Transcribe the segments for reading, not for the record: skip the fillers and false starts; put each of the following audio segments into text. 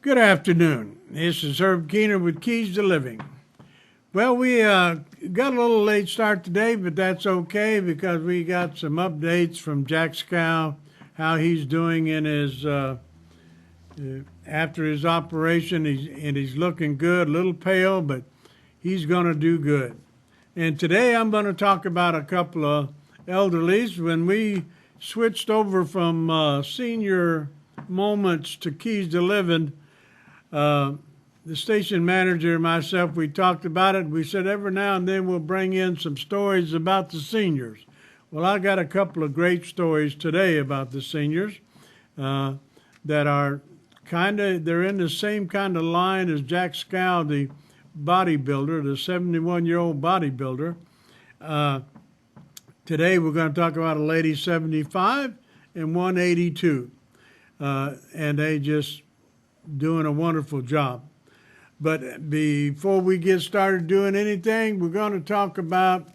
Good afternoon. This is Herb Keener with Keys to Living. Well, we got a little late start today, but that's okay because we got some updates from Jack Scow, how he's doing in his after his operation. He's looking good, a little pale, but he's going to do good. And today I'm going to talk about a couple of elderlies. When we switched over from senior moments to Keys to Living, the station manager and myself, we talked about it. We said every now and then we'll bring in some stories about the seniors. Well, I got a couple of great stories today about the seniors that are they're in the same kind of line as Jack Scow, the bodybuilder, the 71-year-old bodybuilder. Today we're going to talk about a lady 75 and 182, and they just doing a wonderful job. But before we get started doing anything, we're going to talk about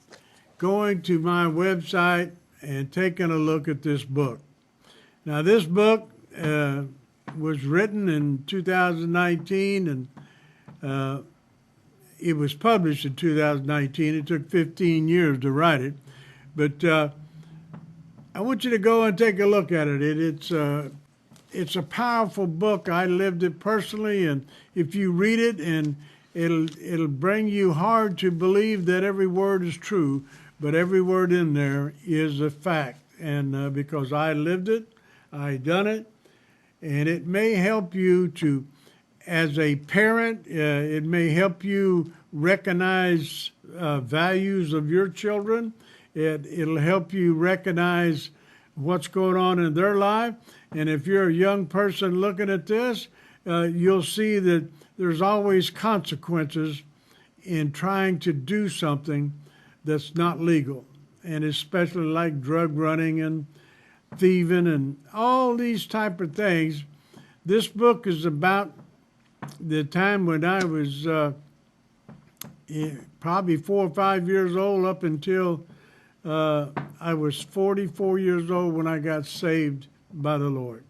going to my website and taking a look at this book. Now, this book was written in 2019, and it was published in 2019. It took 15 years to write it. But I want you to go and take a look at it. It's a powerful book. I lived it personally, and if you read it, and it'll bring you hard to believe that every word is true, but every word in there is a fact. And because I lived it, I done it, and it may help you to, as a parent, it may help you recognize values of your children. It'll help you recognize what's going on in their life. And if you're a young person looking at this, you'll see that there's always consequences in trying to do something that's not legal, and especially like drug running and thieving and all these type of things. This book is about the time when I was probably 4 or 5 years old up until I was 44 years old when I got saved by the Lord.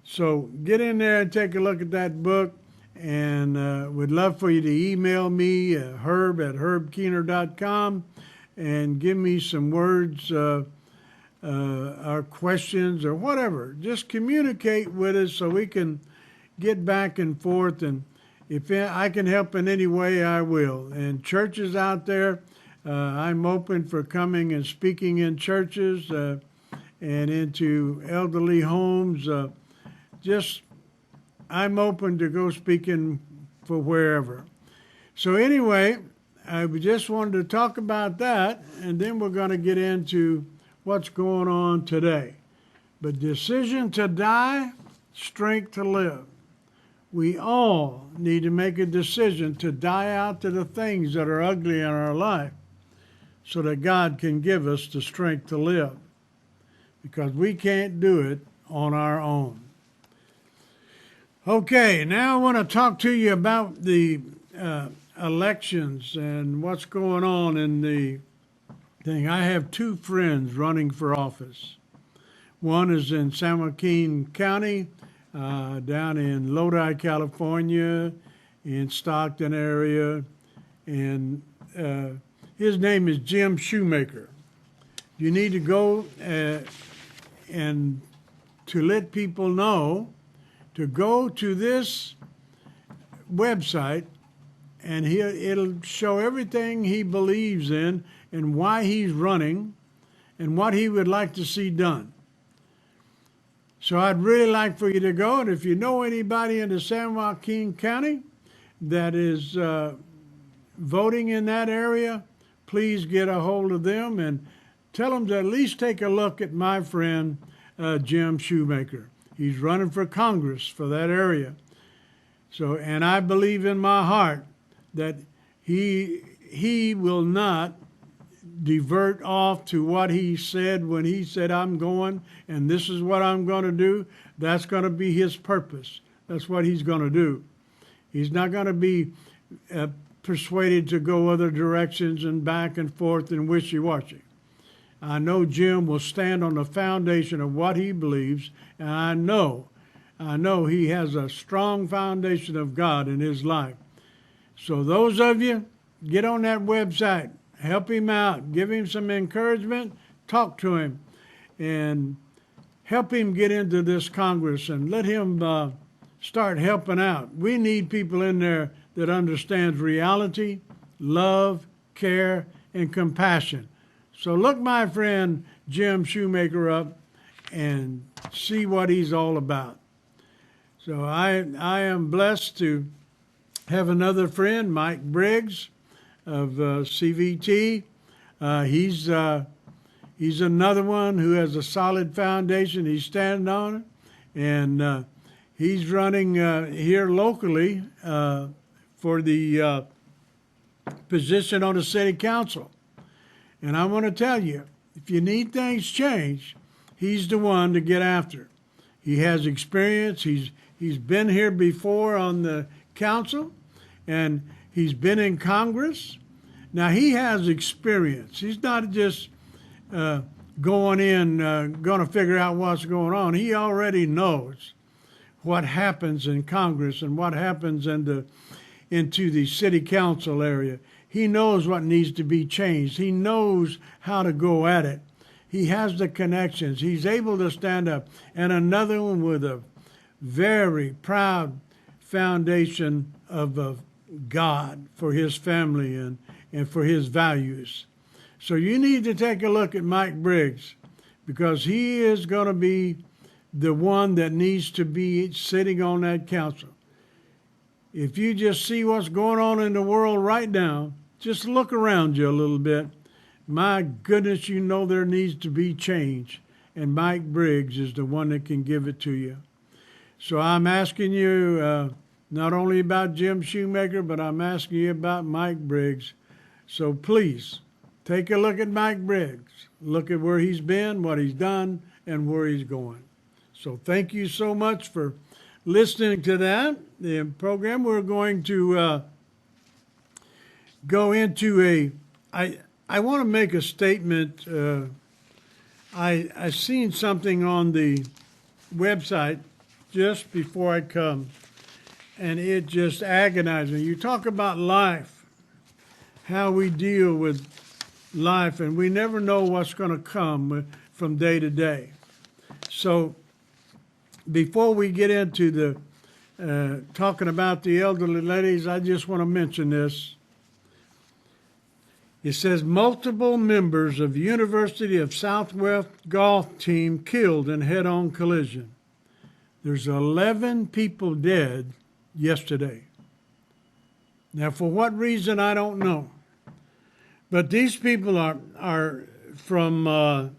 So get in there and take a look at that book, and would love for you to email me, herb@herbkeener.com, and give me some words or questions or whatever. Just communicate with us so we can get back and forth, and if I can help in any way, I will. And churches out there, I'm open for coming and speaking in churches and into elderly homes. I'm open to go speaking for wherever. So anyway, I just wanted to talk about that, and then we're going to get into what's going on today. But decision to die, strength to live. We all need to make a decision to die out to the things that are ugly in our life so that God can give us the strength to live, because we can't do it on our own. Okay, now I want to talk to you about the elections and what's going on in the thing. I have two friends running for office. One is in San Joaquin County, down in Lodi, California, in Stockton area, and his name is Jim Shoemaker. You need to go and to let people know to go to this website, and it'll show everything he believes in and why he's running and what he would like to see done. So I'd really like for you to go, and if you know anybody in the San Joaquin County that is voting in that area, please get a hold of them and tell them to at least take a look at my friend Jim Shoemaker. He's running for Congress for that area. So, and I believe in my heart that he will not divert off to what he said when he said, I'm going and this is what I'm going to do. That's going to be his purpose. That's what he's going to do. He's not going to be persuaded to go other directions and back and forth and wishy-washy. I know Jim will stand on the foundation of what he believes, and I know I know he has a strong foundation of God in his life. So those of you, get on that website, help him out, give him some encouragement, talk to him, and help him get into this Congress and let him start helping out. We need people in there that understands reality, love, care, and compassion. So look my friend Jim Shoemaker up and see what he's all about. So I am blessed to have another friend, Mike Briggs of CVT. He's another one who has a solid foundation. He's standing on it, and he's running here locally for the position on the city council. And I want to tell you, if you need things changed, he's the one to get after. He has experience. He's been here before on the council, and he's been in Congress. Now, he has experience. He's not just going to figure out what's going on. He already knows what happens in Congress and what happens into the city council area. He knows what needs to be changed. He knows how to go at it. He has the connections. He's able to stand up. And another one with a very proud foundation of God for his family and for his values. So you need to take a look at Mike Briggs, because he is going to be the one that needs to be sitting on that council. If you just see what's going on in the world right now, just look around you a little bit. My goodness, you know there needs to be change, and Mike Briggs is the one that can give it to you. So I'm asking you not only about Jim Shoemaker, but I'm asking you about Mike Briggs. So please, take a look at Mike Briggs. Look at where he's been, what he's done, and where he's going. So thank you so much for listening to that. The program, we're going to go into I want to make a statement. I seen something on the website just before I come, and it just agonized me. You talk about life, how we deal with life, and we never know what's going to come from day to day. So before we get into the talking about the elderly ladies, I just want to mention this. It says multiple members of the University of Southwest golf team killed in head-on collision. There's 11 people dead yesterday. Now, for what reason, I don't know. But these people are from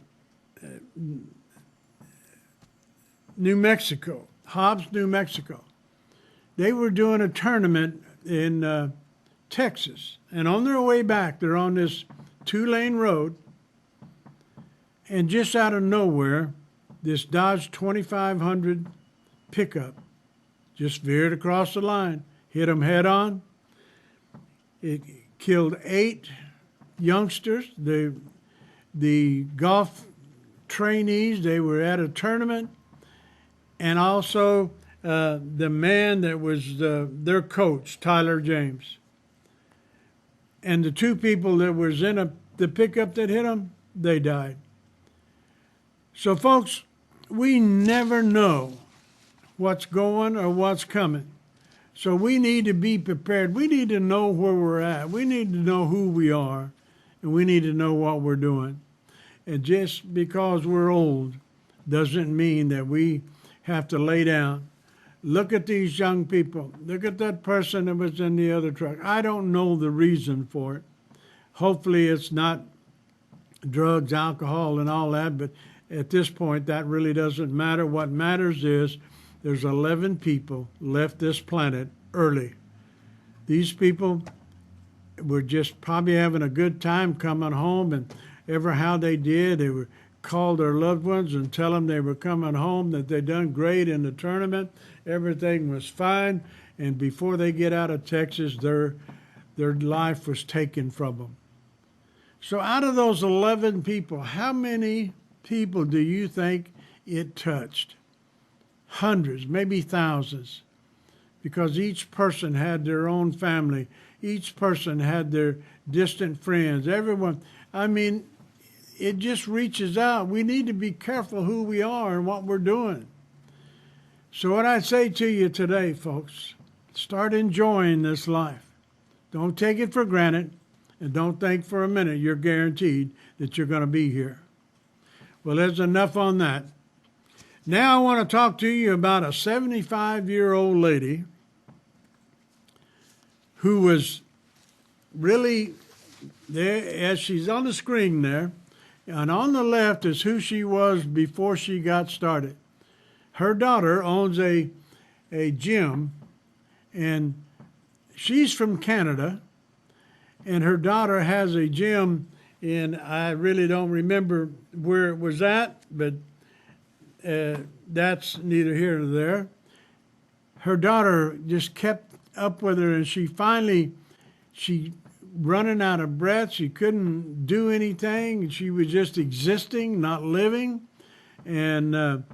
New Mexico, Hobbs, New Mexico. They were doing a tournament in Texas, and on their way back, they're on this 2-lane road, and just out of nowhere, this Dodge 2500 pickup just veered across the line, hit them head on. It killed 8 youngsters, the golf trainees. They were at a tournament, and also the man that was their coach, Tyler James. And the 2 people that was in the pickup that hit them, they died. So, folks, we never know what's going or what's coming. So we need to be prepared. We need to know where we're at. We need to know who we are, and we need to know what we're doing. And just because we're old doesn't mean that we have to lay down. Look at these young people. Look at that person that was in the other truck. I don't know the reason for it. Hopefully it's not drugs, alcohol, and all that, but at this point, that really doesn't matter. What matters is there's 11 people left this planet early. These people were just probably having a good time coming home, and ever how they did, they were called their loved ones and tell them they were coming home, that they done great in the tournament. Everything was fine, and before they get out of Texas, their life was taken from them. So out of those 11 people, how many people do you think it touched? hundreds, maybe thousands, because each person had their own family. Each person had their distant friends. Everyone, I mean, it just reaches out. We need to be careful who we are and what we're doing. So what I say to you today, folks, start enjoying this life. Don't take it for granted, and don't think for a minute you're guaranteed that you're going to be here. Well, there's enough on that. Now I want to talk to you about a 75-year-old lady who was really there, as she's on the screen there, and on the left is who she was before she got started. Her daughter owns a gym, and she's from Canada, and her daughter has a gym in, I really don't remember where it was at, but that's neither here nor there. Her daughter just kept up with her, and she running out of breath. She couldn't do anything. She was just existing, not living. And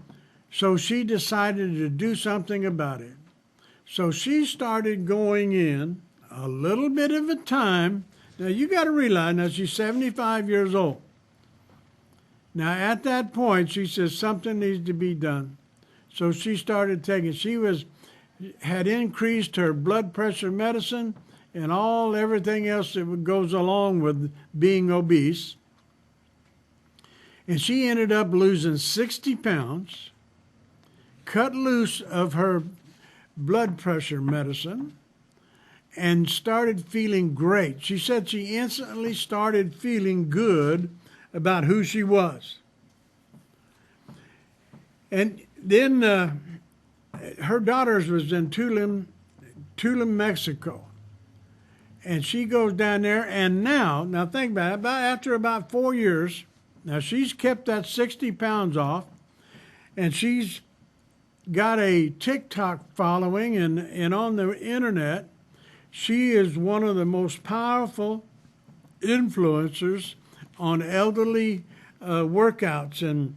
so she decided to do something about it. So she started going in a little bit of a time. Now, you got to realize, now she's 75 years old. Now, at that point, she says something needs to be done. So she started taking, had increased her blood pressure medicine and everything else that goes along with being obese. And she ended up losing 60 pounds, cut loose of her blood pressure medicine, and started feeling great. She said she instantly started feeling good about who she was. And then her daughter's was in Tulum, Mexico. And she goes down there, and now think about it, after about 4 years, now she's kept that 60 pounds off, and she's got a TikTok following, and on the internet, she is one of the most powerful influencers on elderly workouts and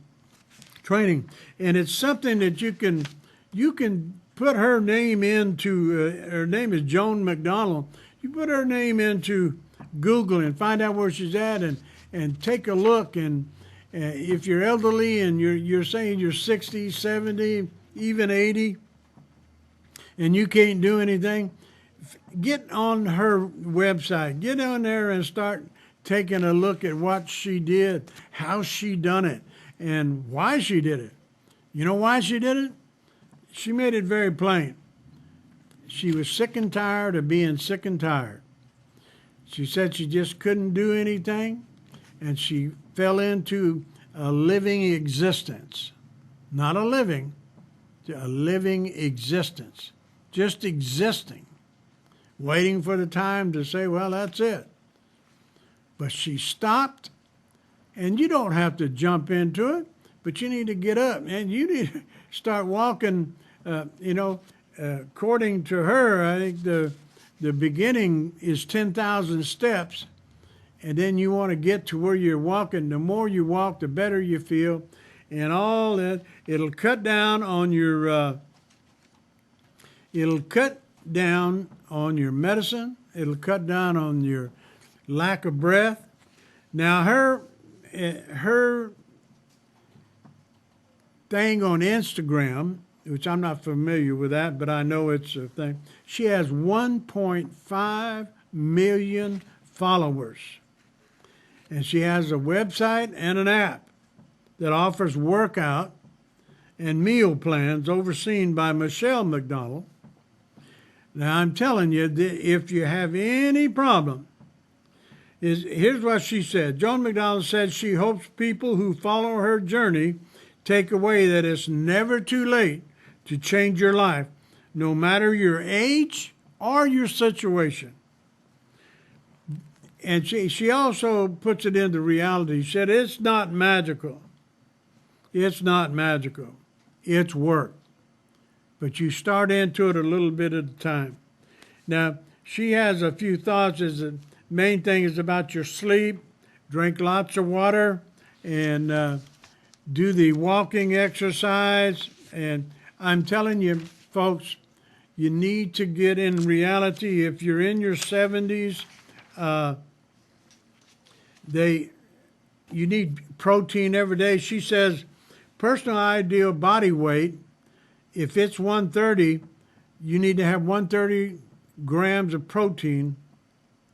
training. And it's something that you can put her name into, her name is Joan McDonald. You put her name into Google and find out where she's at, and take a look. And if you're elderly and you're saying you're 60, 70, even 80, and you can't do anything, get on her website. Get on there and start taking a look at what she did, how she done it, and why she did it. You know why she did it? She made it very plain. She was sick and tired of being sick and tired. She said she just couldn't do anything, and she fell into a living existence. Not a living existence. Just existing. Waiting for the time to say, well, that's it. But she stopped, and you don't have to jump into it, but you need to get up, and you need to start walking. According to her, I think the beginning is 10,000 steps, and then you want to get to where you're walking. The more you walk, the better you feel, and all that. It'll cut down on your medicine. It'll cut down on your lack of breath. Now, her thing on Instagram, which I'm not familiar with that, but I know it's a thing. She has 1.5 million followers. And she has a website and an app that offers workout and meal plans overseen by Michelle McDonald. Now, I'm telling you, if you have any problem, here's what she said. Joan McDonald said she hopes people who follow her journey take away that it's never too late to change your life, no matter your age or your situation. And she also puts it into reality. She said, it's not magical. It's not magical. It's work. But you start into it a little bit at a time. Now, she has a few thoughts. The main thing is about your sleep. Drink lots of water and do the walking exercise. And I'm telling you, folks, you need to get in reality. If you're in your 70s, you need protein every day. She says, personal ideal body weight, if it's 130, you need to have 130 grams of protein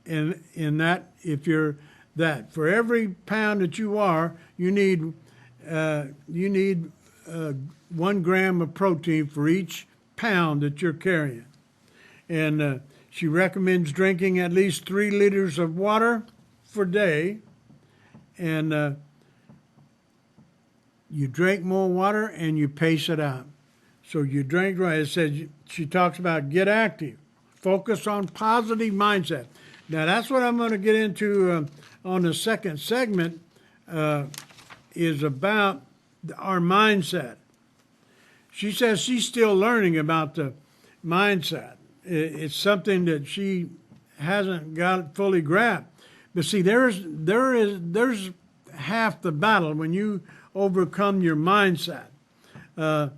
in that. If you're that, for every pound that you are, you need 1 gram of protein for each pound that you're carrying. And she recommends drinking at least 3 liters of water per day. And you drink more water and you pace it out. So you drink right. It says, she talks about get active, focus on positive mindset. Now that's what I'm going to get into on the second segment, is about our mindset. She says she's still learning about the mindset. It's something that she hasn't got fully grasped. But see, there's half the battle when you overcome your mindset. But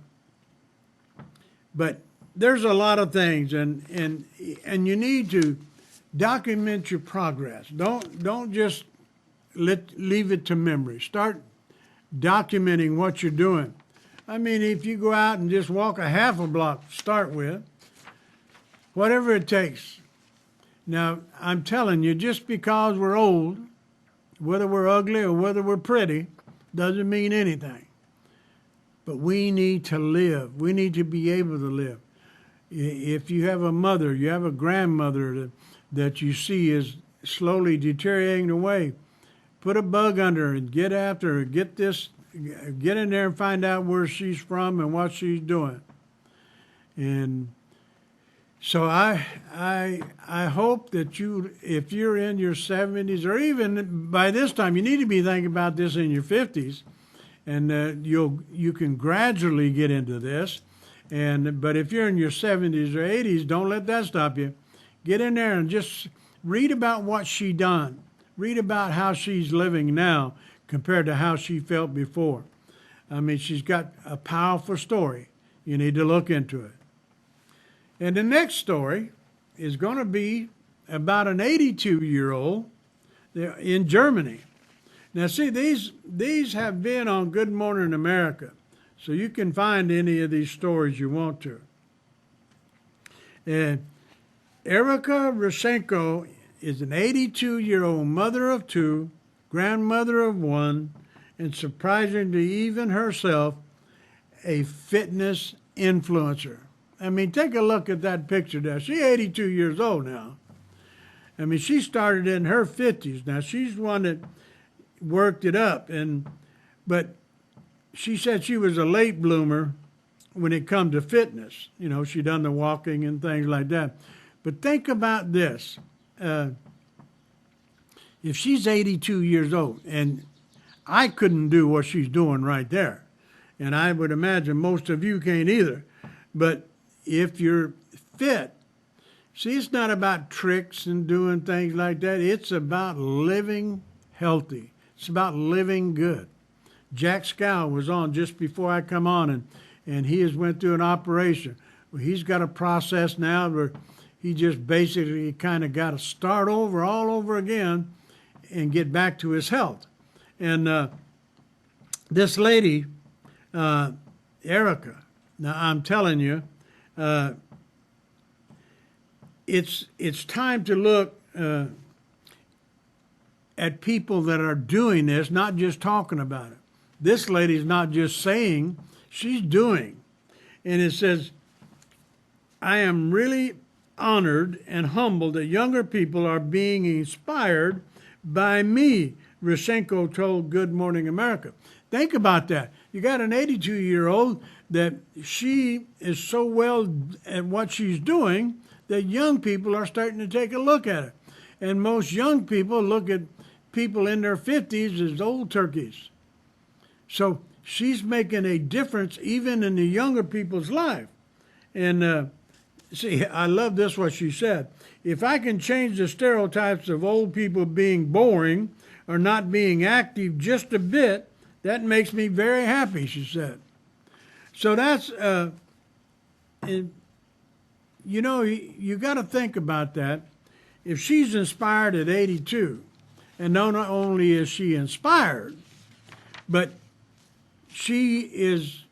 there's a lot of things, and you need to document your progress. Don't just leave it to memory. Start documenting what you're doing. I mean, if you go out and just walk a half a block to start with, whatever it takes. Now, I'm telling you, just because we're old, whether we're ugly or whether we're pretty, doesn't mean anything. But we need to live. We need to be able to live. If you have a mother, you have a grandmother that you see is slowly deteriorating away, put a bug under her and get after her. Get in there and find out where she's from and what she's doing. And so I hope that if you're in your 70s, or even by this time, you need to be thinking about this in your 50s, and you can gradually get into this. But if you're in your 70s or 80s, don't let that stop you. Get in there and just read about what she done. Read about how she's living now compared to how she felt before. I mean, she's got a powerful story. You need to look into it. And the next story is going to be about an 82-year-old in Germany. Now, see, these have been on Good Morning America, so you can find any of these stories you want to. And Erika Rysenko is an 82-year-old mother of 2, grandmother of 1, and surprisingly, even herself, a fitness influencer. I mean, take a look at that picture there. She's 82 years old now. I mean, she started in her 50s. Now, she's one that worked it up. But she said she was a late bloomer when it come to fitness. You know, she done the walking and things like that. But think about this. If she's 82 years old, and I couldn't do what she's doing right there, and I would imagine most of you can't either, but if you're fit, see, it's not about tricks and doing things like that. It's about living healthy. It's about living good. Jack Scow was on just before I come on, and he has went through an operation. Well, he's got a process now where he just basically kind of got to start over all over again and get back to his health. And this lady, Erika, now I'm telling you, it's time to look at people that are doing this, not just talking about it. This lady's not just saying, she's doing. And it says, I am really honored and humbled that younger people are being inspired by me, Rysenko told Good Morning America. Think about that. You got an 82-year-old that she is so well at what she's doing that young people are starting to take a look at it. And most young people look at people in their 50s as old turkeys. So she's making a difference even in the younger people's life. And see, I love this, what she said. If I can change the stereotypes of old people being boring or not being active just a bit, that makes me very happy, she said. So that's and you know, you got to think about that. If she's inspired at 82, and not only is she inspired, but she is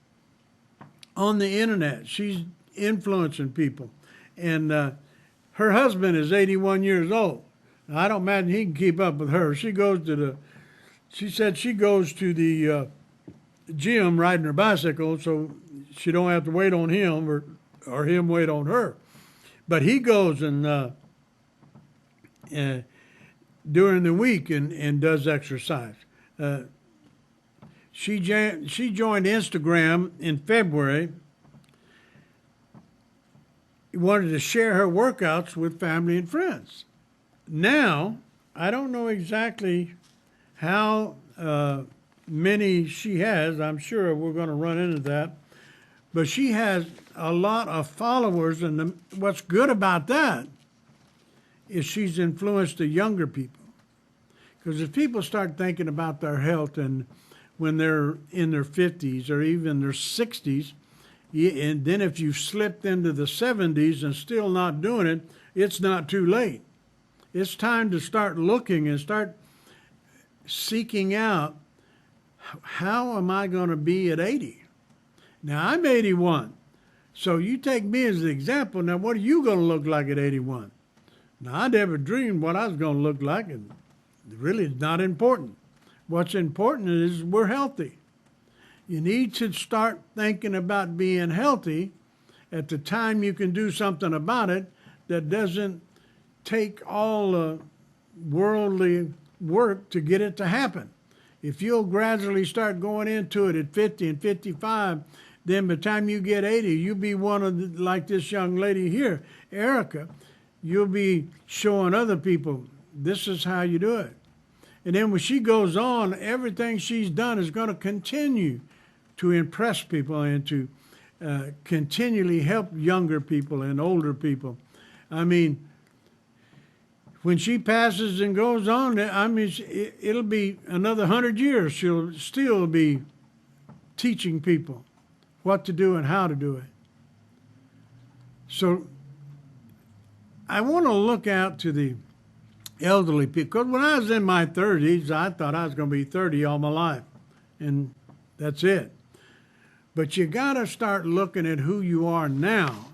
on the internet. She's influencing people. And her husband is 81 years old. Now, I don't imagine he can keep up with her. She said she goes to the gym riding her bicycle, so she don't have to wait on him or him wait on her. But he goes and during the week and does exercise. She joined Instagram in February. Wanted to share her workouts with family and friends. Now, I don't know exactly how many she has. I'm sure we're going to run into that. But she has a lot of followers, and what's good about that is she's influenced the younger people. Because if people start thinking about their health and when they're in their 50s or even their 60s, and then if you've slipped into the 70s and still not doing it, it's not too late. It's time to start looking and start seeking out, how am I going to be at 80? Now, I'm 81. So you take me as an example. Now, what are you going to look like at 81? Now, I never dreamed what I was going to look like, and really it's not important. What's important is we're healthy. You need to start thinking about being healthy at the time you can do something about it that doesn't take all the worldly work to get it to happen. If you'll gradually start going into it at 50 and 55, then by the time you get 80, you'll be one of the, like this young lady here, Erica, you'll be showing other people, this is how you do it. And then when she goes on, everything she's done is going to continue to impress people and to continually help younger people and older people. I mean, when she passes and goes on, I mean, it'll be another 100 years. She'll still be teaching people what to do and how to do it. So I want to look out to the elderly people. Because when I was in my 30s, I thought I was going to be 30 all my life. And that's it. But you got to start looking at who you are now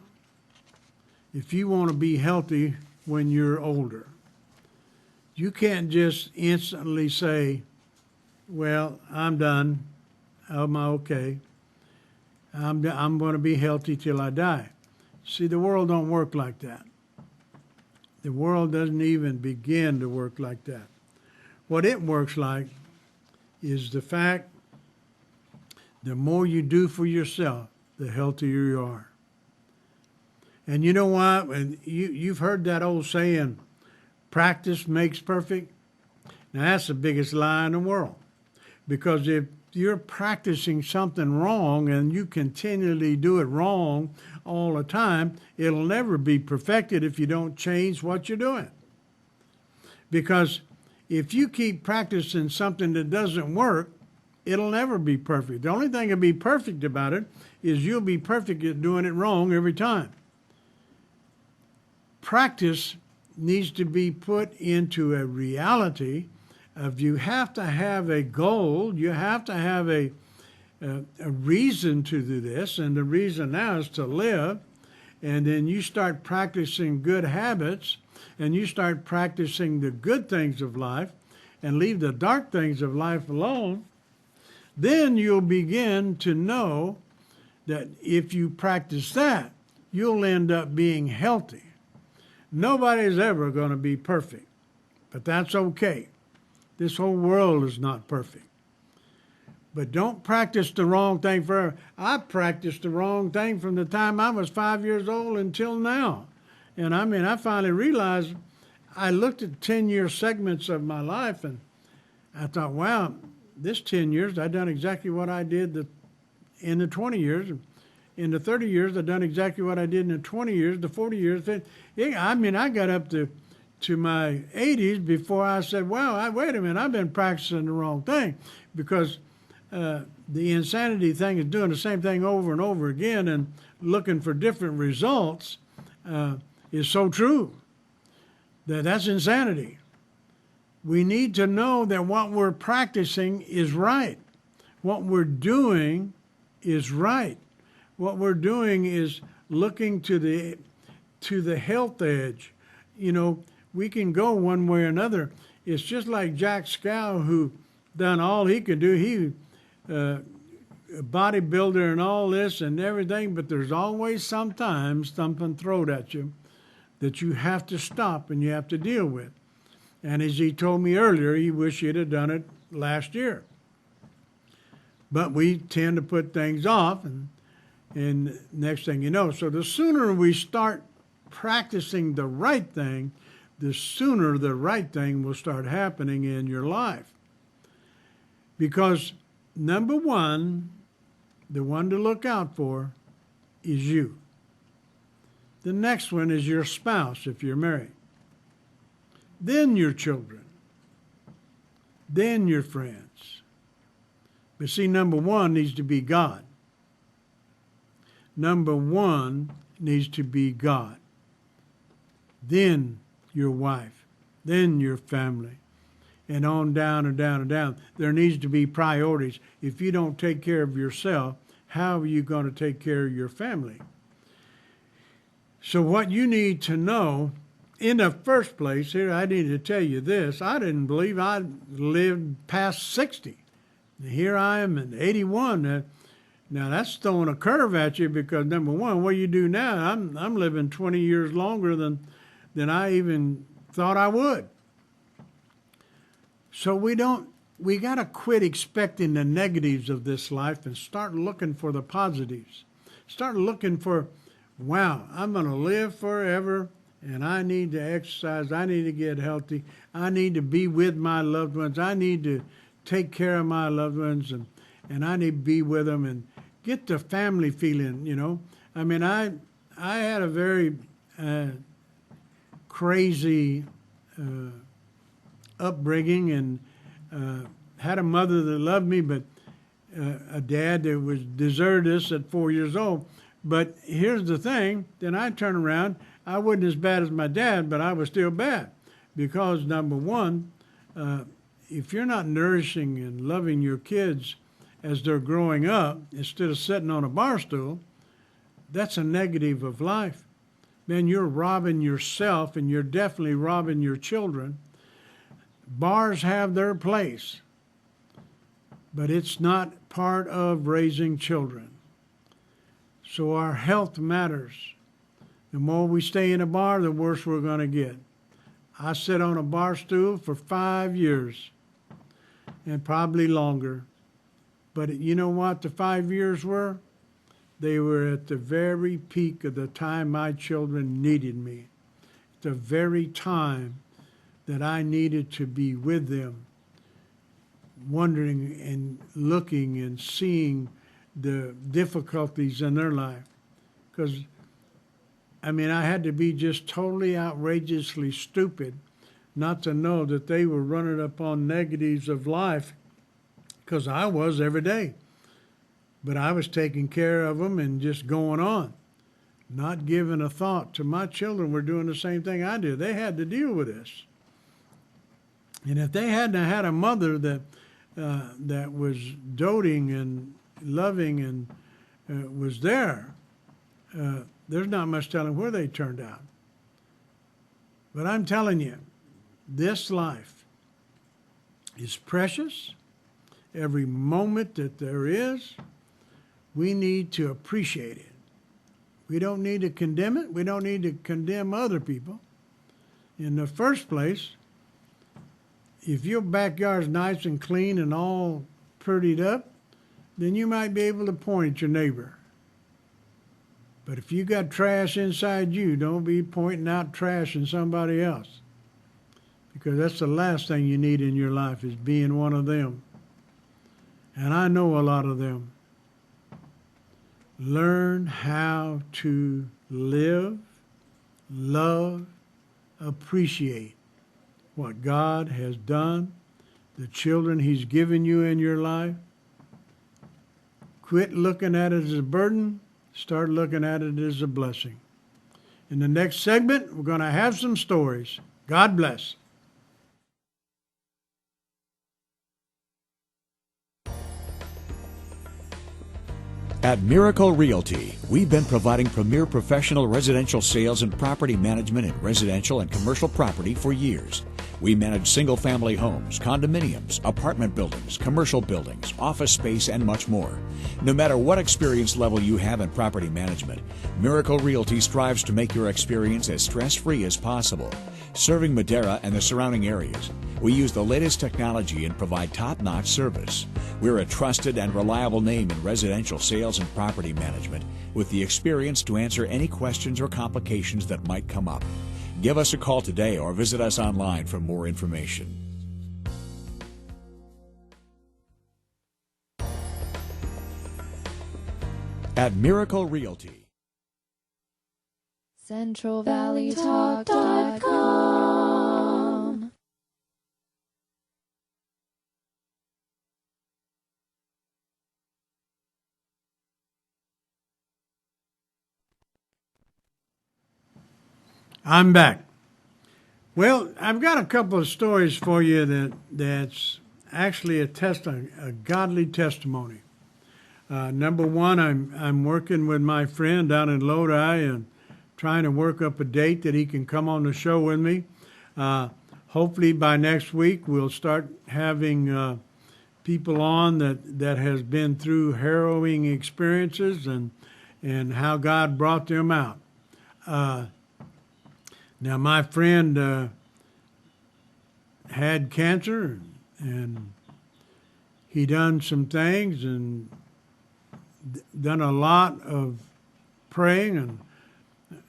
if you want to be healthy when you're older. You can't just instantly say, well, I'm done. I'm okay. I'm going to be healthy till I die. See, the world don't work like that. The world doesn't even begin to work like that. What it works like is the fact the more you do for yourself, the healthier you are. And you know what? And you've heard that old saying, practice makes perfect. Now, that's the biggest lie in the world. Because if you're practicing something wrong and you continually do it wrong all the time, it'll never be perfected if you don't change what you're doing. Because if you keep practicing something that doesn't work, it'll never be perfect. The only thing that'll be perfect about it is you'll be perfect at doing it wrong every time. Practice needs to be put into a reality of you have to have a goal, you have to have a reason to do this, and the reason now is to live, and then you start practicing good habits, and you start practicing the good things of life, and leave the dark things of life alone, then you'll begin to know that if you practice that, you'll end up being healthy. Nobody's ever going to be perfect, but that's okay. This whole world is not perfect. But don't practice the wrong thing forever. I practiced the wrong thing from the time I was 5 years old until now. And I mean, I finally realized, I looked at 10-year segments of my life and I thought, wow, this 10 years, I've done exactly what I did in the 20 years. In the 30 years, I've done exactly what I did in the 20 years, the 40 years. I mean, I got up to my 80s before I said, wow, wait a minute, I've been practicing the wrong thing. Because the insanity thing is doing the same thing over and over again and looking for different results is so true. That's insanity. We need to know that what we're practicing is right. What we're doing is right. What we're doing is looking to the health edge. You know, we can go one way or another. It's just like Jack Scow, who done all he could do. He a bodybuilder and all this and everything, but there's always sometimes something thrown at you that you have to stop and you have to deal with. And as he told me earlier, he wished he'd have done it last year. But we tend to put things off, and next thing you know. So the sooner we start practicing the right thing, the sooner the right thing will start happening in your life. Because number one, the one to look out for is you. The next one is your spouse if you're married. Then your children. Then your friends. But see, number one needs to be God. Number one needs to be God. Then your wife. Then your family. And on down and down and down. There needs to be priorities. If you don't take care of yourself, how are you going to take care of your family? So what you need to know, in the first place, here I need to tell you this. I didn't believe I'd lived past 60. Here I am at 81. Now that's throwing a curve at you because number one, what you do now, I'm living 20 years longer than I even thought I would. So we got to quit expecting the negatives of this life and start looking for the positives. Start looking for, wow, I'm going to live forever and I need to exercise. I need to get healthy. I need to be with my loved ones. I need to take care of my loved ones and I need to be with them and get the family feeling, you know. I mean, I had a very crazy upbringing and had a mother that loved me, but a dad that was deserted us at 4 years old. But here's the thing, then I turn around, I wasn't as bad as my dad, but I was still bad. Because number one, if you're not nourishing and loving your kids as they're growing up, instead of sitting on a bar stool, that's a negative of life. Man, you're robbing yourself and you're definitely robbing your children. Bars have their place, but it's not part of raising children. So our health matters. The more we stay in a bar, the worse we're going to get. I sat on a bar stool for 5 years and probably longer. But you know what the 5 years were? They were at the very peak of the time my children needed me. The very time that I needed to be with them, wondering and looking and seeing the difficulties in their life. Because, I mean, I had to be just totally outrageously stupid not to know that they were running up on negatives of life, because I was every day. But I was taking care of them and just going on, not giving a thought to my children were doing the same thing I did. They had to deal with this. And if they hadn't had a mother that was doting and loving and was there, there's not much telling where they turned out. But I'm telling you, this life is precious. Every moment that there is, we need to appreciate it. We don't need to condemn it. We don't need to condemn other people. In the first place, if your backyard's nice and clean and all prettied up, then you might be able to point at your neighbor. But if you got trash inside you, don't be pointing out trash in somebody else. Because that's the last thing you need in your life, is being one of them. And I know a lot of them. Learn how to live, love, appreciate what God has done, the children He's given you in your life. Quit looking at it as a burden. Start looking at it as a blessing. In the next segment, we're going to have some stories. God bless. At Miracle Realty, we've been providing premier professional residential sales and property management in residential and commercial property for years. We manage single-family homes, condominiums, apartment buildings, commercial buildings, office space, and much more. No matter what experience level you have in property management, Miracle Realty strives to make your experience as stress-free as possible. Serving Madera and the surrounding areas, we use the latest technology and provide top-notch service. We're a trusted and reliable name in residential sales and property management with the experience to answer any questions or complications that might come up. Give us a call today or visit us online for more information. At Miracle Realty. CentralValleyTalk.com. I'm back. Well, I've got a couple of stories for you that's actually a godly testimony. Number one, I'm working with my friend down in Lodi and trying to work up a date that he can come on the show with me. Hopefully by next week we'll start having people on that has been through harrowing experiences and how God brought them out. Now, my friend had cancer, and he done some things and done a lot of praying and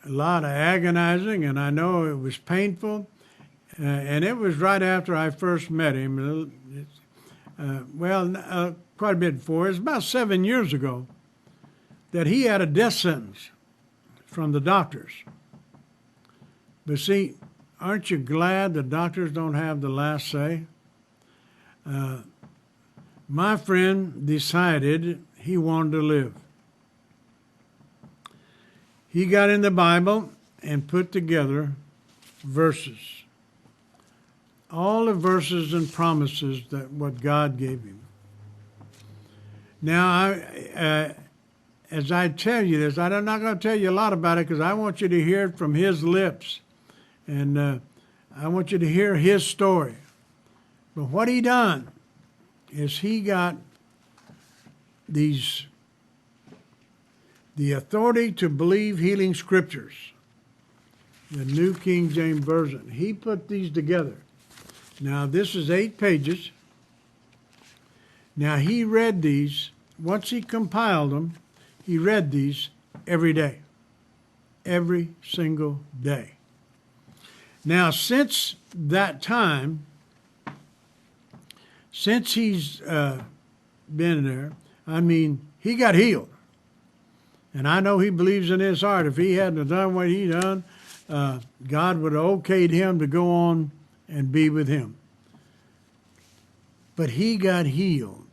a lot of agonizing, and I know it was painful. And it was right after I first met him. Quite a bit before. It was about 7 years ago that he had a death sentence from the doctors. But see, aren't you glad the doctors don't have the last say? My friend decided he wanted to live. He got in the Bible and put together verses. All the verses and promises that what God gave him. Now, as I tell you this, I'm not going to tell you a lot about it because I want you to hear it from his lips. And I want you to hear his story. But what he done is he got the authority to believe healing scriptures, the New King James Version. He put these together. Now, this is 8 pages. Now, he read these. Once he compiled them, he read these every day. Every single day. Now, since that time, since he's been there, I mean, he got healed. And I know he believes in his heart. If he hadn't done what he done, God would have okayed him to go on and be with him. But he got healed.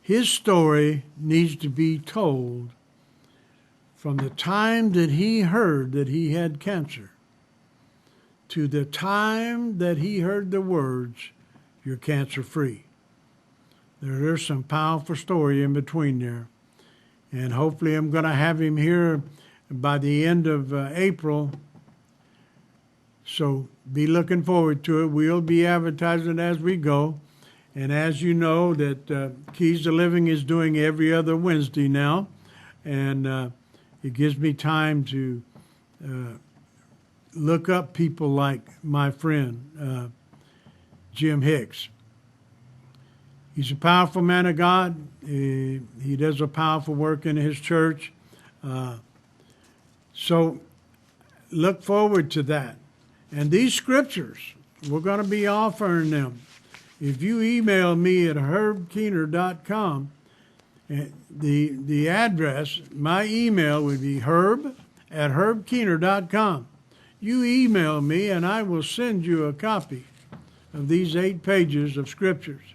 His story needs to be told from the time that he heard that he had cancer to the time that he heard the words, "You're cancer-free." There's some powerful story in between there. And hopefully I'm going to have him here by the end of April. So be looking forward to it. We'll be advertising as we go. And as you know, that Keys to Living is doing every other Wednesday now. And it gives me time to look up people like my friend, Jim Hicks. He's a powerful man of God. He does a powerful work in his church. So look forward to that. And these scriptures, we're going to be offering them. If you email me at herbkeener.com, the address, my email would be herb@herbkeener.com. You email me and I will send you a copy of these 8 pages of scriptures.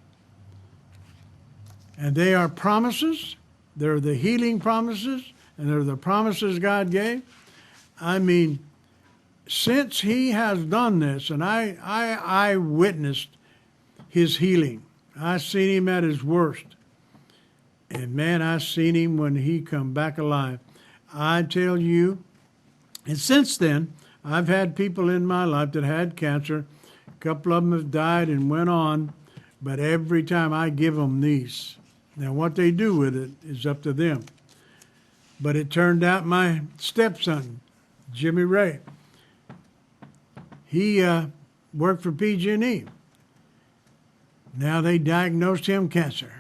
And they are promises. They're the healing promises, and they're the promises God gave. I mean, since he has done this, and I witnessed his healing. I seen him at his worst. And man, I seen him when he come back alive. I tell you, and since then, I've had people in my life that had cancer. A couple of them have died and went on, but every time I give them these. Now, what they do with it is up to them. But it turned out my stepson, Jimmy Ray, he worked for PG&E. Now they diagnosed him cancer.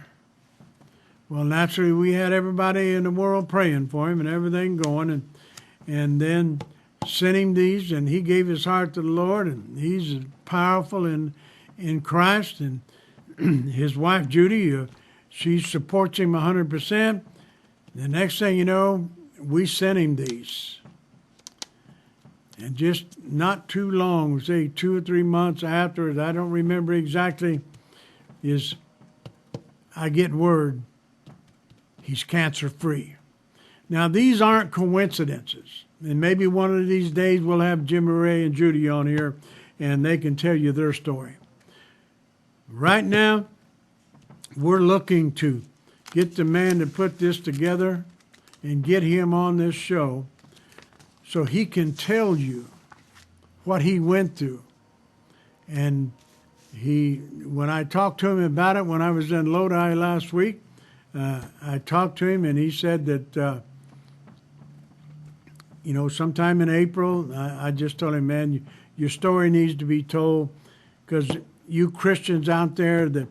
Well, naturally, we had everybody in the world praying for him and everything going, and then sent him these, and he gave his heart to the Lord, and he's powerful in Christ. And his wife, Judy, she supports him 100%. The next thing you know, we sent him these. And just not too long, say 2 or 3 months afterwards, I don't remember exactly, is I get word he's cancer-free. Now, these aren't coincidences. And maybe one of these days we'll have Jimmy Ray and Judy on here, and they can tell you their story. Right now, we're looking to get the man to put this together and get him on this show so he can tell you what he went through. And when I talked to him about it when I was in Lodi last week, I talked to him, and he said that, sometime in April, I just told him, man, your story needs to be told, because you Christians out there that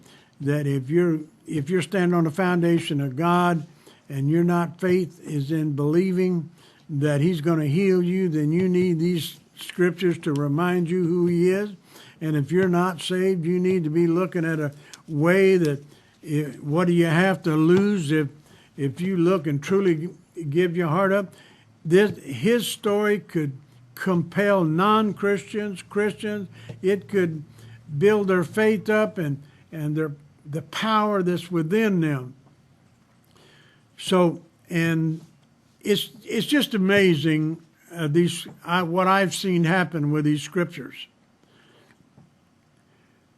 if you're standing on the foundation of God and your not faith is in believing that he's going to heal you, then you need these scriptures to remind you who he is. And if you're not saved, you need to be looking at a way that what do you have to lose if you look and truly give your heart up? His story could compel non-Christians, Christians. It could build their faith up and the power that's within them. So, and it's just amazing what I've seen happen with these scriptures.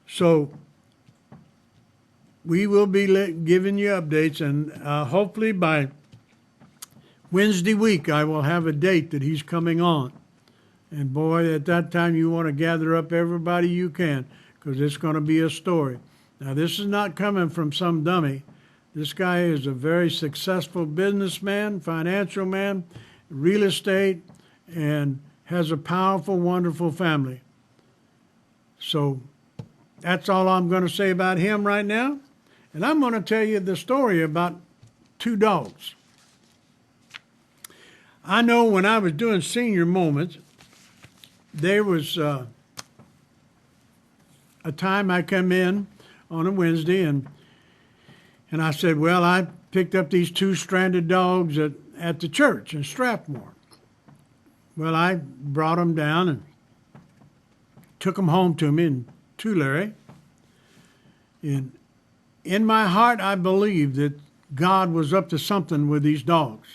So we will be giving you updates, and hopefully by Wednesday week I will have a date that he's coming on. And boy, at that time you want to gather up everybody you can, because it's going to be a story. Now, this is not coming from some dummy. This guy is a very successful businessman, financial man, real estate, and has a powerful, wonderful family. So that's all I'm going to say about him right now. And I'm going to tell you the story about 2 dogs. I know when I was doing Senior Moments, there was a time I come in on a Wednesday, and I said, well, I picked up these 2 stranded dogs at the church in Strathmore. Well, I brought them down and took them home to me in Tulare. And in my heart, I believed that God was up to something with these dogs.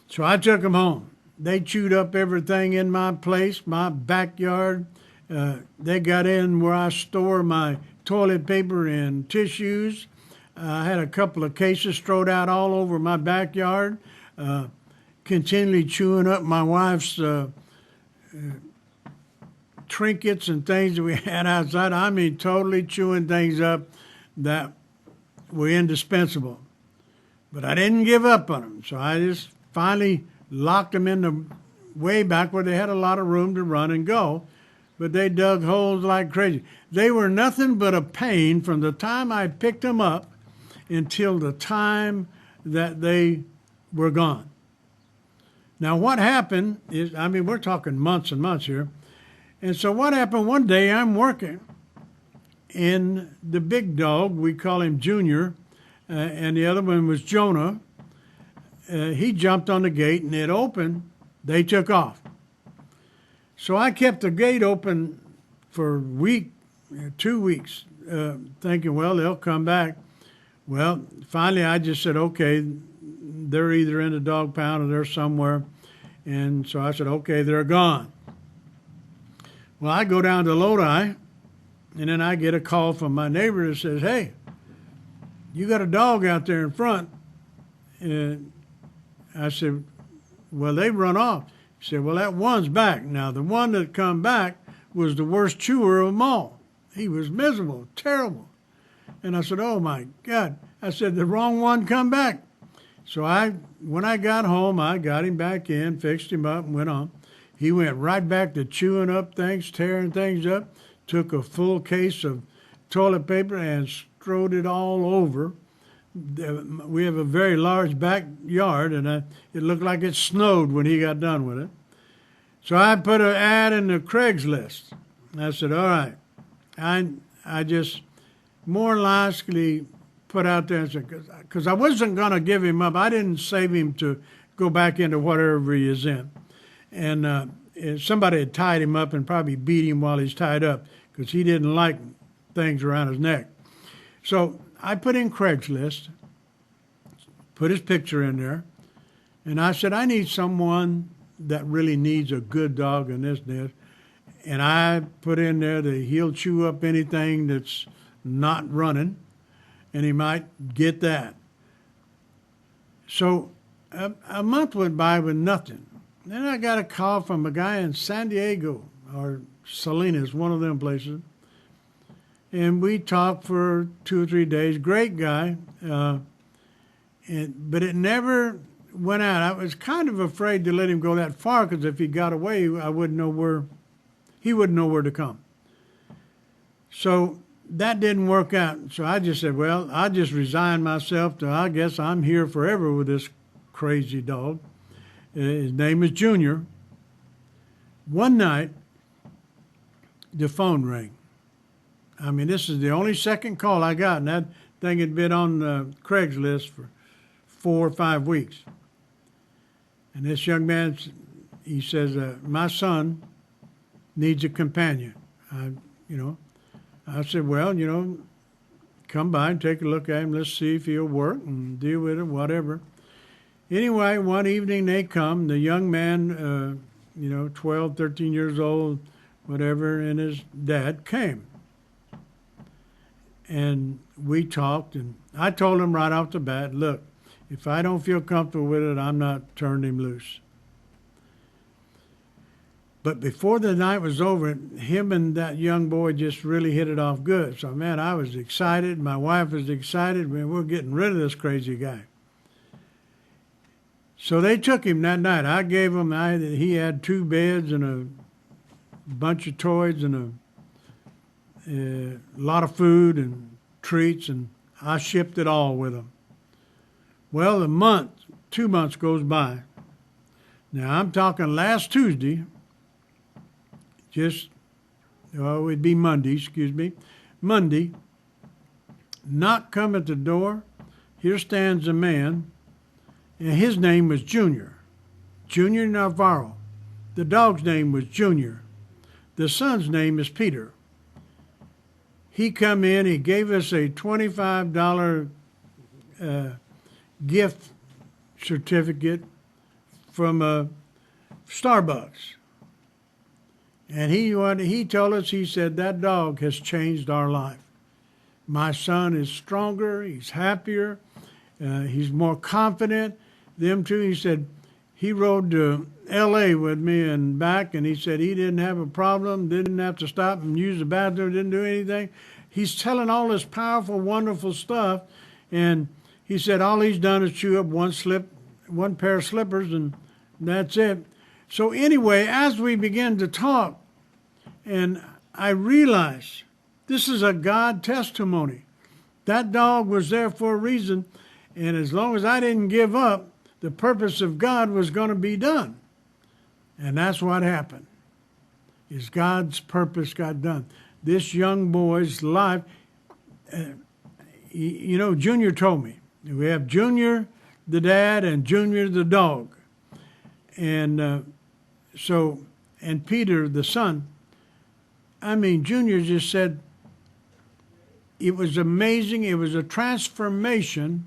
So I took them home. They chewed up everything in my place, my backyard. They got in where I store my toilet paper and tissues. I had a couple of cases thrown out all over my backyard, continually chewing up my wife's trinkets and things that we had outside. I mean, totally chewing things up that were indispensable. But I didn't give up on them, so I just finally locked them in the way back where they had a lot of room to run and go. But they dug holes like crazy. They were nothing but a pain from the time I picked them up until the time that they were gone. Now, what happened is, I mean, we're talking months and months here. And so what happened one day, I'm working, and the big dog, we call him Junior, and the other one was Jonah. He jumped on the gate, and it opened. They took off. So I kept the gate open for a week, 2 weeks, thinking, well, they'll come back. Well, finally I just said, okay, they're either in the dog pound or they're somewhere. And so I said, okay, they're gone. Well, I go down to Lodi, and then I get a call from my neighbor that says, hey, you got a dog out there in front. And I said, well, they run off. He said, well, that one's back. Now, the one that come back was the worst chewer of them all. He was miserable, terrible. And I said, oh, my God. I said, the wrong one come back. So when I got home, I got him back in, fixed him up, and went on. He went right back to chewing up things, tearing things up, took a full case of toilet paper and strode it all over. We have a very large backyard, and it looked like it snowed when he got done with it. So I put an ad in the Craigslist. I said, all right. I just more likely put out there and said, because I wasn't going to give him up. I didn't save him to go back into whatever he is in. And somebody had tied him up and probably beat him while he's tied up because he didn't like things around his neck. So I put in Craigslist, put his picture in there, and I said, I need someone that really needs a good dog in this. And I put in there that he'll chew up anything that's not running, and he might get that. So a month went by with nothing. Then I got a call from a guy in San Diego or Salinas, one of them places. And we talked for 2 or 3 days. Great guy. But it never went out. I was kind of afraid to let him go that far because if he got away, I wouldn't know where, he wouldn't know where to come. So that didn't work out. So I just said, well, I just resigned myself to, I guess I'm here forever with this crazy dog. His name is Junior. One night, the phone rang. I mean, this is the only second call I got, and that thing had been on Craigslist for 4 or 5 weeks. And this young man, he says, my son needs a companion. I said, well, come by and take a look at him. Let's see if he'll work and deal with it, whatever. Anyway, one evening they come, the young man, 12, 13 years old, whatever, and his dad came. And we talked, and I told him right off the bat, look, if I don't feel comfortable with it, I'm not turning him loose. But before the night was over, him and that young boy just really hit it off good. So, man, I was excited. My wife was excited. Man, we're getting rid of this crazy guy. So they took him that night. I gave him, he had 2 beds and a bunch of toys and a lot of food and treats, and I shipped it all with him. Well, 2 months goes by. Now, I'm talking last Tuesday, it'd be Monday, Monday, knock come at the door. Here stands a man, and his name was Junior Navarro. The dog's name was Junior. The son's name is Peter. He come in, he gave us a $25 gift certificate from Starbucks. And he told us, he said, that dog has changed our life. My son is stronger, he's happier, he's more confident. Them two, he said, he rode to L.A. with me and back, and he said he didn't have a problem, didn't have to stop and use the bathroom, didn't do anything. He's telling all this powerful, wonderful stuff, and he said all he's done is chew up one pair of slippers, and that's it. So anyway, as we began to talk, and I realized this is a God testimony. That dog was there for a reason, and as long as I didn't give up, the purpose of God was going to be done. And that's what happened, is God's purpose got done. This young boy's life, Junior told me, we have Junior, the dad, and Junior, the dog. And and Peter, the son, Junior just said, it was amazing. It was a transformation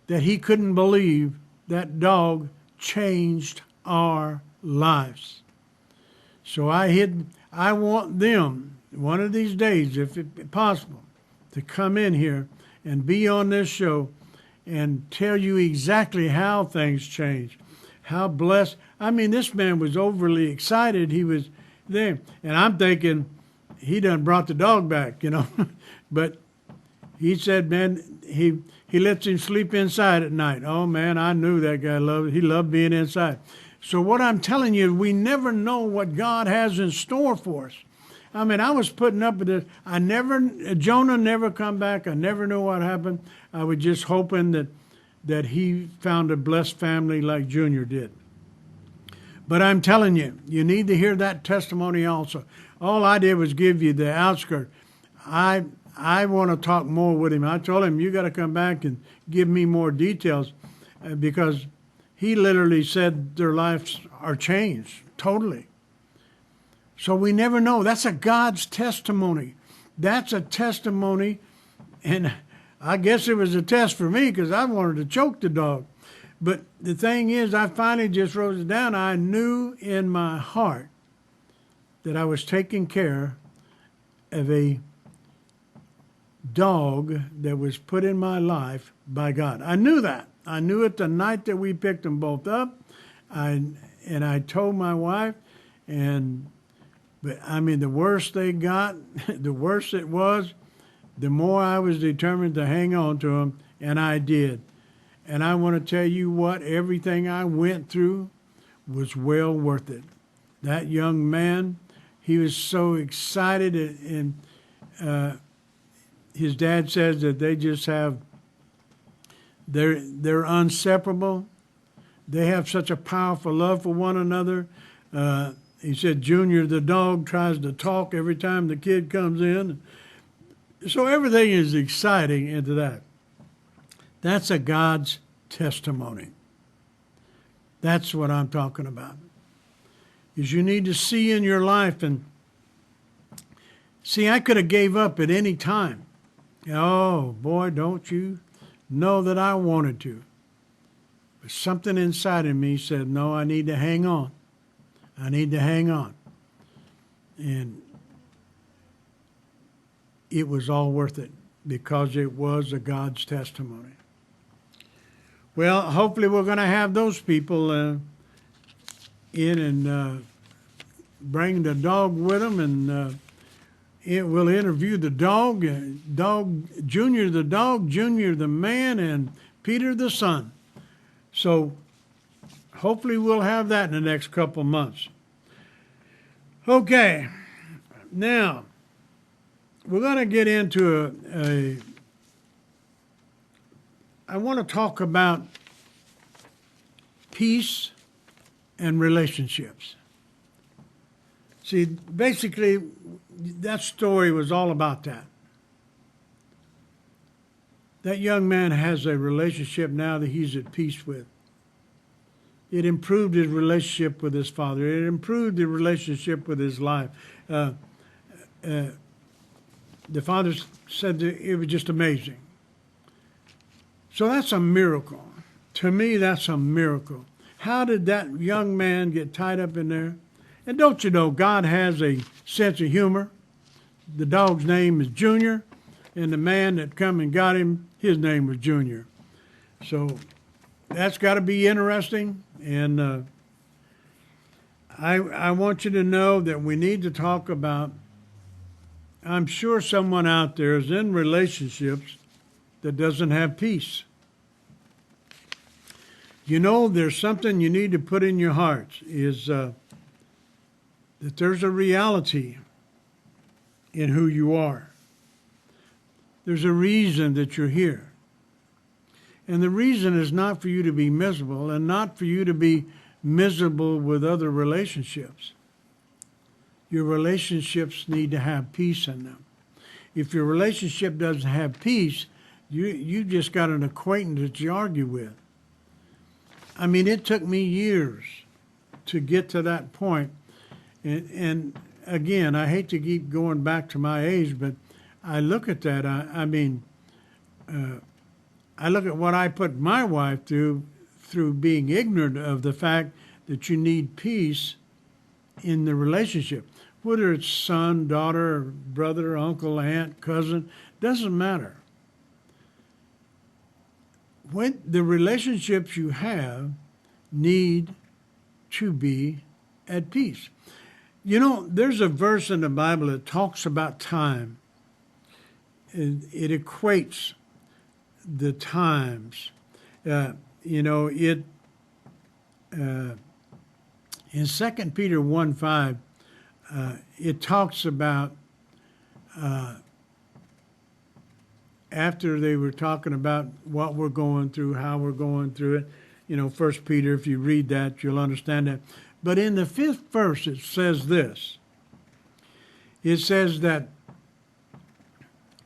that he couldn't believe. That dog changed our lives. So I want them, one of these days, if it's possible, to come in here and be on this show and tell you exactly how things changed, how blessed. I mean, this man was overly excited. He was there. And I'm thinking, he done brought the dog back, But he said, man, he lets him sleep inside at night. Oh, man, I knew that guy he loved being inside. So what I'm telling you, we never know what God has in store for us. I mean, I was putting up with this. Jonah never come back. I never knew what happened. I was just hoping that he found a blessed family like Junior did. But I'm telling you, you need to hear that testimony also. All I did was give you the outskirt. I want to talk more with him. I told him, you got to come back and give me more details because he literally said their lives are changed totally. So we never know. That's a God's testimony. That's a testimony. And I guess it was a test for me because I wanted to choke the dog. But the thing is, I finally just wrote it down. I knew in my heart that I was taking care of a dog that was put in my life by God. I knew that. I knew it the night that we picked them both up. And I told my wife, but I mean, the worse they got, the worse it was, the more I was determined to hang on to them, and I did. And I want to tell you what, everything I went through was well worth it. That young man, he was so excited, and his dad says that they just have, they're inseparable. They have such a powerful love for one another. He said Junior, the dog, tries to talk every time the kid comes in. So everything is exciting into that. That's a God's testimony. That's what I'm talking about. Is you need to see in your life, and see, I could have gave up at any time. Oh, boy, don't you know that I wanted to. But something inside of me said, no, I need to hang on. I need to hang on. And it was all worth it because it was a God's testimony. Well, hopefully we're going to have those people in and bring the dog with them, and we'll interview the dog, Junior the dog, Junior the man, and Peter the son. So hopefully we'll have that in the next couple months. Okay, now we're going to get into I want to talk about peace and relationships. See, basically, that story was all about that. That young man has a relationship now that he's at peace with. It improved his relationship with his father. It improved the relationship with his life. The father said that it was just amazing. So that's a miracle. To me, that's a miracle. How did that young man get tied up in there? And don't you know, God has a sense of humor. The dog's name is Junior, and the man that come and got him, his name was Junior. So that's got to be interesting. And I want you to know that we need to talk about, I'm sure someone out there is in relationships that doesn't have peace. You know, there's something you need to put in your hearts is that there's a reality in who you are. There's a reason that you're here. And the reason is not for you to be miserable and not for you to be miserable with other relationships. Your relationships need to have peace in them. If your relationship doesn't have peace, you just got an acquaintance that you argue with. I mean, it took me years to get to that point. And again, I hate to keep going back to my age, but I look at that, I mean, I look at what I put my wife through being ignorant of the fact that you need peace in the relationship. Whether it's son, daughter, brother, uncle, aunt, cousin, doesn't matter. When the relationships you have need to be at peace. You know, there's a verse in the Bible that talks about time. It equates the times. You know, in 2 Peter 1:5, it talks about after they were talking about what we're going through, how we're going through it. You know, 1 Peter, if you read that, you'll understand that. But in the 5th verse, it says this. It says that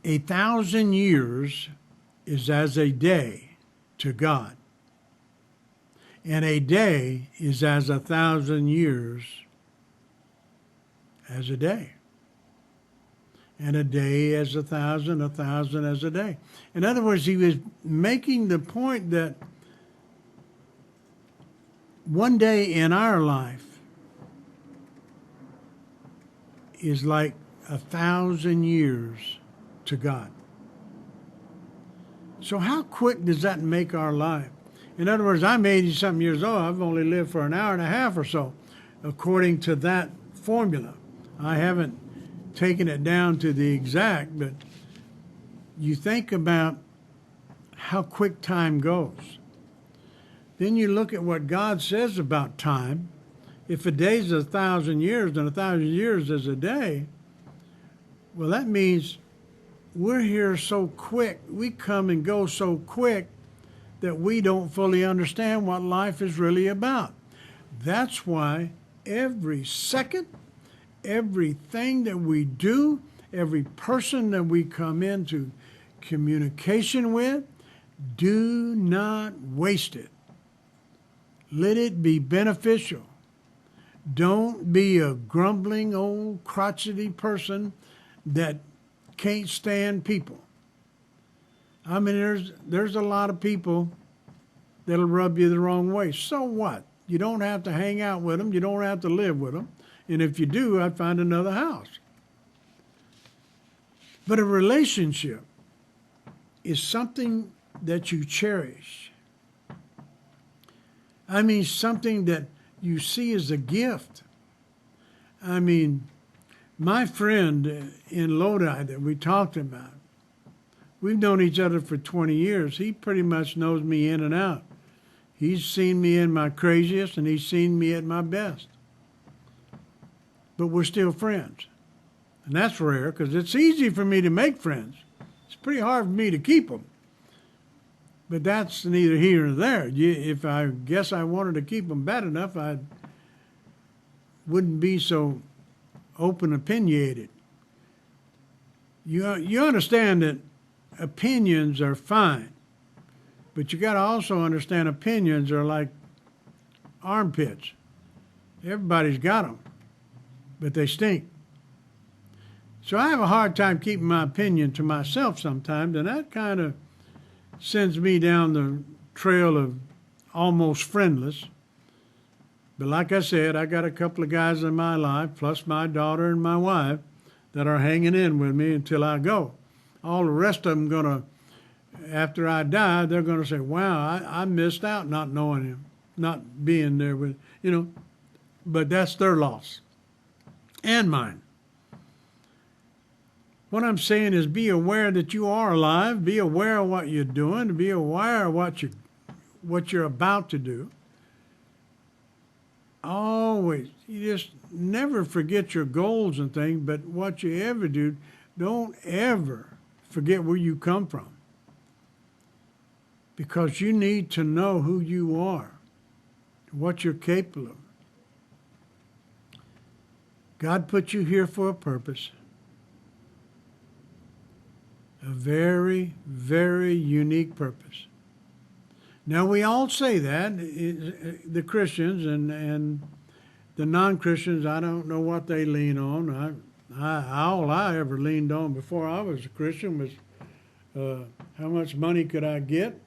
1,000 years is as a day to God, and a day is as 1,000 years as a day, and a day as 1,000 as a day. In other words, he was making the point that one day in our life is like 1,000 years to God. So how quick does that make our life? In other words, I'm 80-something years old. I've only lived for an hour and a half or so, according to that formula. I haven't taken it down to the exact, but you think about how quick time goes. Then you look at what God says about time. If a day is 1,000 years, then 1,000 years is a day. Well, that means we're here so quick, we come and go so quick that we don't fully understand what life is really about. That's why every second, everything that we do, every person that we come into communication with, do not waste it. Let it be beneficial. Don't be a grumbling old crotchety person that can't stand people. I mean, there's a lot of people that'll rub you the wrong way. So what? You don't have to hang out with them. You don't have to live with them. And if you do, I'd find another house. But a relationship is something that you cherish. I mean, something that you see as a gift. I mean, my friend in Lodi that we talked about, we've known each other for 20 years. He pretty much knows me in and out. He's seen me in my craziest, and he's seen me at my best. But we're still friends. And that's rare, because it's easy for me to make friends. It's pretty hard for me to keep them. But that's neither here nor there. If I guess I wanted to keep them bad enough, I wouldn't be so open-opinionated. You understand that opinions are fine, but you got to also understand opinions are like armpits. Everybody's got them, but they stink. So I have a hard time keeping my opinion to myself sometimes, and that kind of sends me down the trail of almost friendless. But like I said, I got a couple of guys in my life, plus my daughter and my wife, that are hanging in with me until I go. All the rest of them gonna, after I die, they're gonna say, wow, I missed out not knowing him, not being there with, but that's their loss and mine. What I'm saying is be aware that you are alive, be aware of what you're doing, be aware of what you're about to do. Always, you just never forget your goals and things, but what you ever do, don't ever forget where you come from. Because you need to know who you are, what you're capable of. God put you here for a purpose. A very, very unique purpose. Now, we all say that, the Christians and the non-Christians, I don't know what they lean on. All I ever leaned on before I was a Christian was how much money could I get,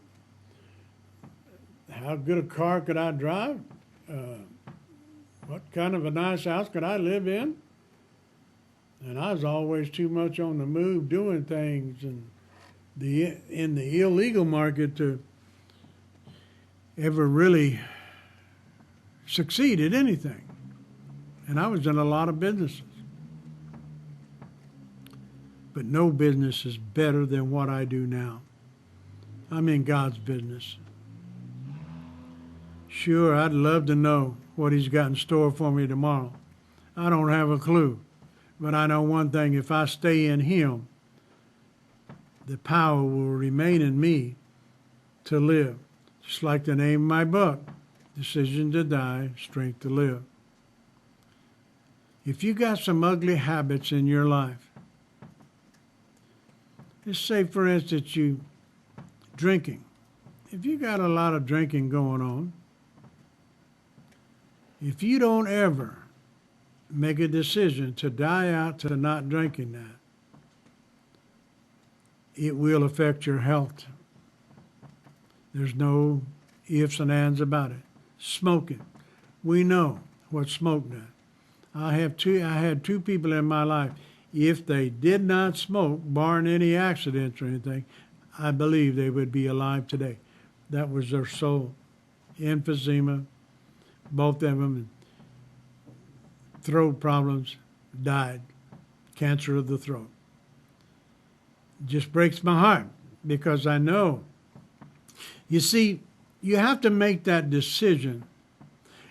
how good a car could I drive, what kind of a nice house could I live in. And I was always too much on the move doing things and in the illegal market to ever really succeed at anything. And I was in a lot of businesses. But no business is better than what I do now. I'm in God's business. Sure, I'd love to know what He's got in store for me tomorrow. I don't have a clue. But I know one thing, if I stay in Him, the power will remain in me to live. Just like the name of my book, Decision to Die, Strength to Live. If you got some ugly habits in your life, let's say, for instance, you drinking. If you got a lot of drinking going on, if you don't ever make a decision to die out to not drinking that, it will affect your health. There's no ifs and ands about it. Smoking. We know what smoke does. I had two people in my life. If they did not smoke, barring any accidents or anything, I believe they would be alive today. That was their soul. Emphysema, both of them, throat problems, died. Cancer of the throat. Just breaks my heart because I know. You see, you have to make that decision.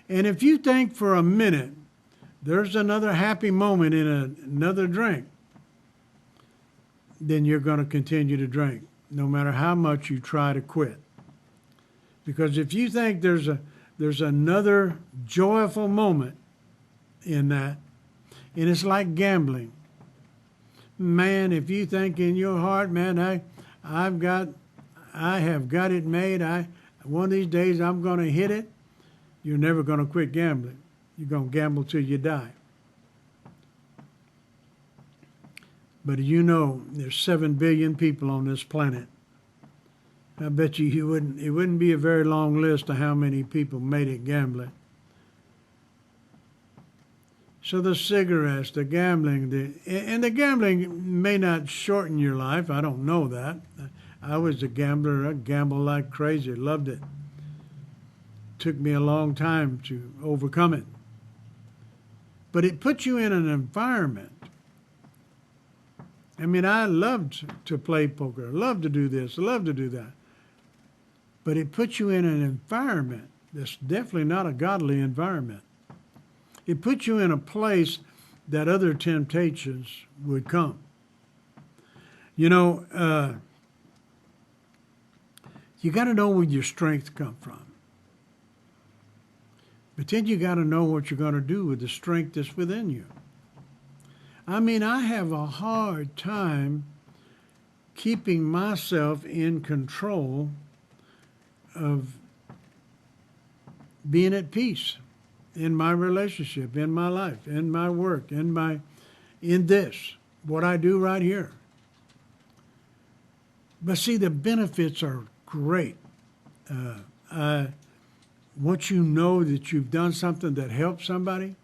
And if you think for a minute, there's another happy moment in another drink, then you're going to continue to drink, no matter how much you try to quit. Because if you think there's another joyful moment in that, and it's like gambling. Man, if you think in your heart, man, I have got it made. One of these days I'm going to hit it. You're never going to quit gambling. You're going to gamble till you die. But you know, there's 7 billion people on this planet. I bet it wouldn't be a very long list of how many people made it gambling. So the cigarettes, the gambling, and the gambling may not shorten your life. I don't know that. I was a gambler. I gambled like crazy. Loved it. Took me a long time to overcome it. But it puts you in an environment. I mean, I loved to play poker. I loved to do this. I loved to do that. But it puts you in an environment that's definitely not a godly environment. It puts you in a place that other temptations would come. You know, you got to know where your strength comes from. But then you got to know what you're going to do with the strength that's within you. I mean, I have a hard time keeping myself in control of being at peace in my relationship, in my life, in my work, in this, what I do right here. But see, the benefits are great. Once you know that you've done something that helps somebody,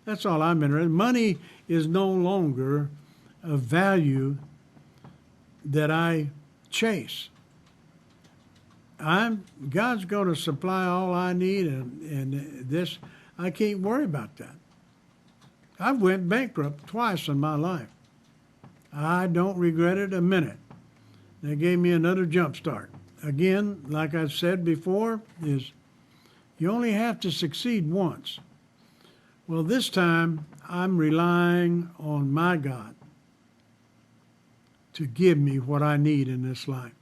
that's all I'm interested in. Money is no longer a value that I chase. God's going to supply all I need, and this, I can't worry about that. I've went bankrupt twice in my life. I don't regret it a minute. They gave me another jump start. Again, like I've said before, is you only have to succeed once. Well, this time I'm relying on my God to give me what I need in this life.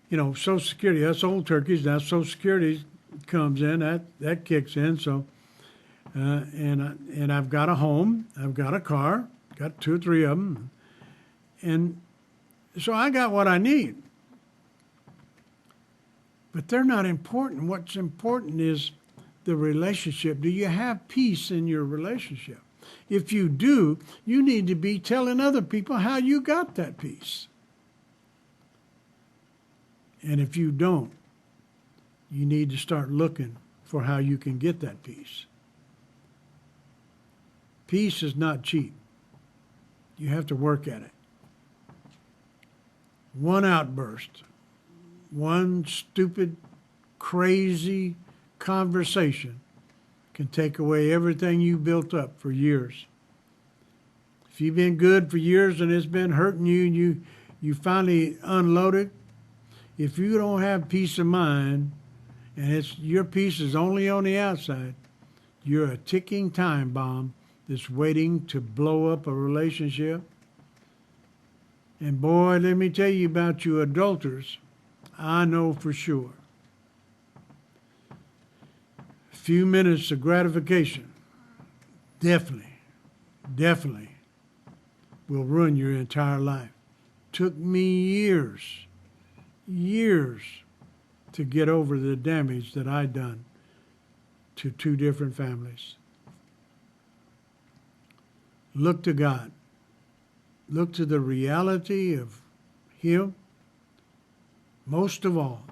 Social Security, us old turkeys, now Social Security comes in, that kicks in. So, and I've got a home, I've got a car, got 2 or 3 of them, and so I got what I need. But they're not important. What's important is the relationship. Do you have peace in your relationship? If you do, you need to be telling other people how you got that peace. And if you don't, you need to start looking for how you can get that peace. Peace is not cheap. You have to work at it. One outburst, one stupid, crazy conversation can take away everything you built up for years. If you've been good for years and it's been hurting you, you finally unloaded. If you don't have peace of mind, and your peace is only on the outside, you're a ticking time bomb that's waiting to blow up a relationship. And boy, let me tell you about you adulterers. I know for sure. A few minutes of gratification definitely will ruin your entire life. Took me years to get over the damage that I'd done to two different families. Look to God. Look to the reality of Him. Most of all,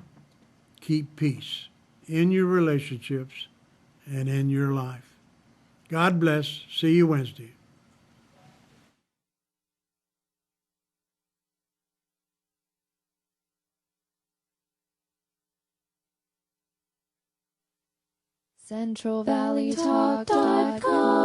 keep peace in your relationships and in your life. God bless. See you Wednesday. CentralValleyTalk.com